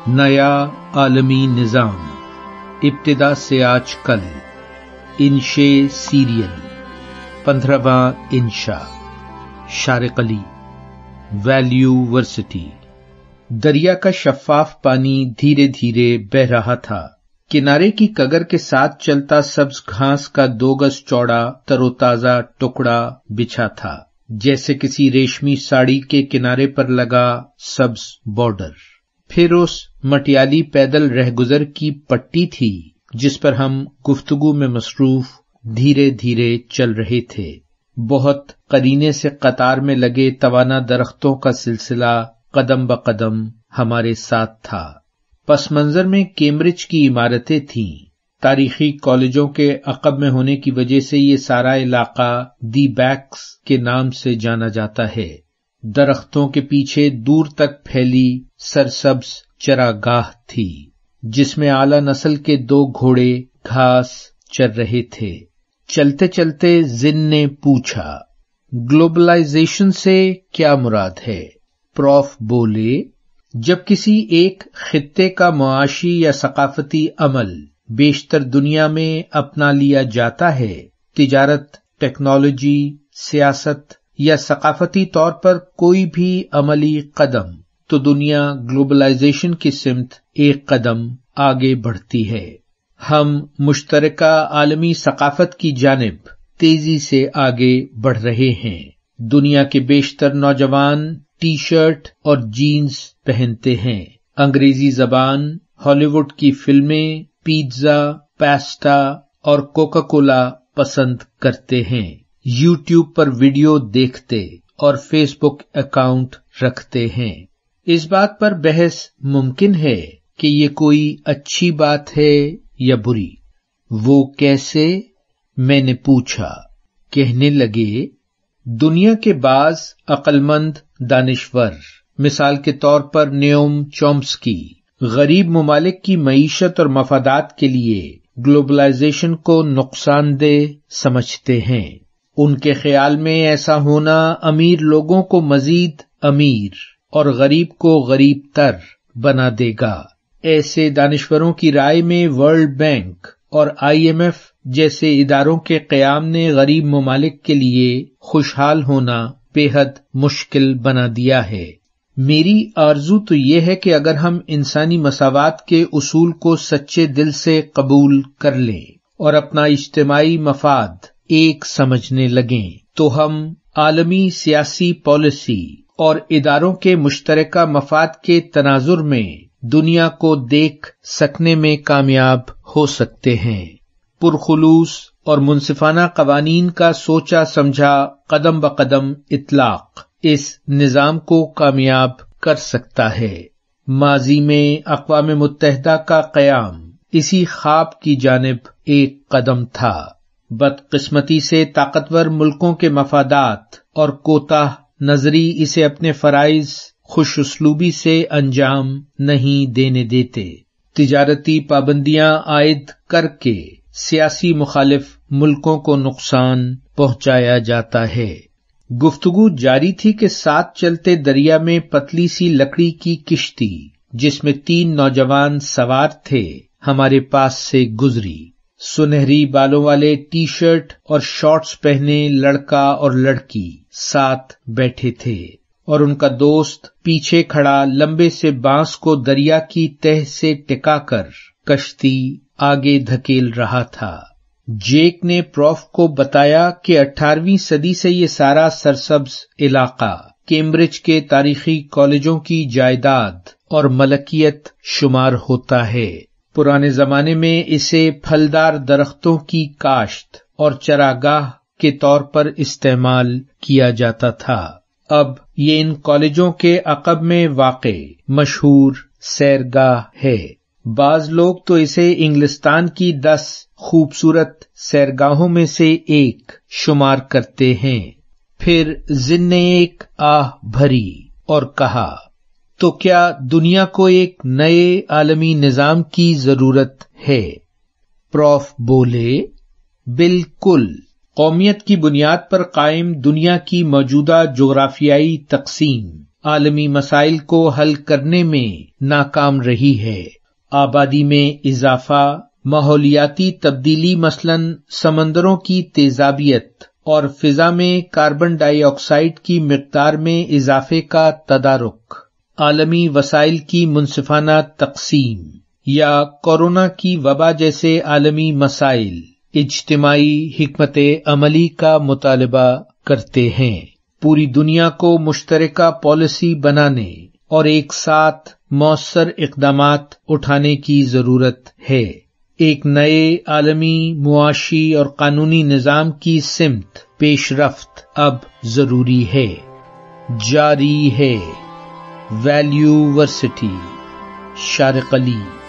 نیا عالمی نظام، ابتدا سے آج کل، انشے سیریل، 15واں انشا، شارق علی، ویلیو ورسٹی۔ دریا کا شفاف پانی دھیرے دھیرے بہہ رہا تھا۔ کنارے کی کگر کے ساتھ چلتا سبز گھاس کا 2 گز چوڑا تر و تازہ ٹکڑا بچھا تھا، جیسے کسی ریشمی ساڑی کے کنارے پر لگا سبز بارڈر۔ پھر اس مٹیالی پیدل رہگزر کی پٹی تھی جس پر ہم گفتگو میں مصروف دھیرے دھیرے چل رہے تھے۔ بہت قرینے سے قطار میں لگے توانا درختوں کا سلسلہ قدم بقدم ہمارے ساتھ تھا۔ پس منظر میں کیمبرج کی عمارتیں تھیں۔ تاریخی کالجوں کے عقب میں ہونے کی وجہ سے یہ سارا علاقہ دی بیکس کے نام سے جانا جاتا ہے۔ درختوں کے پیچھے دور تک پھیلی سرسبز چراگاہ تھی جس میں اعلی نسل کے 2 گھوڑے گھاس چر رہے تھے۔ چلتے چلتے زن نے پوچھا، گلوبلائزیشن سے کیا مراد ہے؟ پروف بولے، جب کسی ایک خطے کا معاشی یا ثقافتی عمل بیشتر دنیا میں اپنا لیا جاتا ہے، تجارت، ٹیکنالوجی، سیاست یا ثقافتی طور پر کوئی بھی عملی قدم، تو دنیا گلوبلائزیشن کی سمت ایک قدم آگے بڑھتی ہے۔ ہم مشترکہ عالمی ثقافت کی جانب تیزی سے آگے بڑھ رہے ہیں۔ دنیا کے بیشتر نوجوان ٹی شرٹ اور جینز پہنتے ہیں، انگریزی زبان، ہالی ووڈ کی فلمیں، پیزا، پاستا اور کوکا کولا پسند کرتے ہیں، یوٹیوب پر ویڈیو دیکھتے اور فیس بک اکاؤنٹ رکھتے ہیں۔ اس بات پر بحث ممکن ہے کہ یہ کوئی اچھی بات ہے یا بری۔ وہ کیسے؟ میں نے پوچھا۔ کہنے لگے، دنیا کے بعض عقل مند دانشور، مثال کے طور پر نیوم چومسکی، غریب ممالک کی معیشت اور مفادات کے لیے گلوبلائزیشن کو نقصان دہ سمجھتے ہیں۔ ان کے خیال میں ایسا ہونا امیر لوگوں کو مزید امیر اور غریب کو غریب تر بنا دے گا۔ ایسے دانشوروں کی رائے میں ورلڈ بینک اور IMF جیسے اداروں کے قیام نے غریب ممالک کے لیے خوشحال ہونا بے حد مشکل بنا دیا ہے۔ میری آرزو تو یہ ہے کہ اگر ہم انسانی مساوات کے اصول کو سچے دل سے قبول کر لیں اور اپنا اجتماعی مفاد ایک سمجھنے لگیں تو ہم عالمی سیاسی پالیسی اور اداروں کے مشترکہ مفاد کے تناظر میں دنیا کو دیکھ سکنے میں کامیاب ہو سکتے ہیں۔ پرخلوص اور منصفانہ قوانین کا سوچا سمجھا قدم بقدم اطلاق اس نظام کو کامیاب کر سکتا ہے۔ ماضی میں اقوام متحدہ کا قیام اسی خواب کی جانب ایک قدم تھا۔ بدقسمتی سے طاقتور ملکوں کے مفادات اور کوتاہ نظری اسے اپنے فرائض خوش اسلوبی سے انجام نہیں دینے دیتے۔ تجارتی پابندیاں عائد کر کے سیاسی مخالف ملکوں کو نقصان پہنچایا جاتا ہے۔ گفتگو جاری تھی کہ ساتھ چلتے دریا میں پتلی سی لکڑی کی کشتی جس میں 3 نوجوان سوار تھے ہمارے پاس سے گزری۔ سنہری بالوں والے ٹی شرٹ اور شارٹس پہنے لڑکا اور لڑکی ساتھ بیٹھے تھے اور ان کا دوست پیچھے کھڑا لمبے سے بانس کو دریا کی تہہ سے ٹکا کر کشتی آگے دھکیل رہا تھا۔ جیک نے پروف کو بتایا کہ 18ویں صدی سے یہ سارا سرسبز علاقہ کیمبرج کے تاریخی کالجوں کی جائیداد اور ملکیت شمار ہوتا ہے۔ پرانے زمانے میں اسے پھلدار درختوں کی کاشت اور چراگاہ کے طور پر استعمال کیا جاتا تھا۔ اب یہ ان کالجوں کے عقب میں واقع مشہور سیرگاہ ہے۔ بعض لوگ تو اسے انگلستان کی 10 خوبصورت سیرگاہوں میں سے ایک شمار کرتے ہیں۔ پھر زن نے ایک آہ بھری اور کہا، تو کیا دنیا کو ایک نئے عالمی نظام کی ضرورت ہے؟ پروف بولے، بالکل۔ قومیت کی بنیاد پر قائم دنیا کی موجودہ جغرافیائی تقسیم عالمی مسائل کو حل کرنے میں ناکام رہی ہے۔ آبادی میں اضافہ، ماحولیاتی تبدیلی مثلاً سمندروں کی تیزابیت اور فضا میں کاربن ڈائی آکسائیڈ کی مقدار میں اضافے کا تدارک، عالمی وسائل کی منصفانہ تقسیم یا کورونا کی وبا جیسے عالمی مسائل اجتماعی حکمت عملی کا مطالبہ کرتے ہیں۔ پوری دنیا کو مشترکہ پالیسی بنانے اور ایک ساتھ مؤثر اقدامات اٹھانے کی ضرورت ہے۔ ایک نئے عالمی معاشی اور قانونی نظام کی سمت پیش رفت اب ضروری ہے۔ جاری ہے۔ ویلیو ورسٹی، شارق علی۔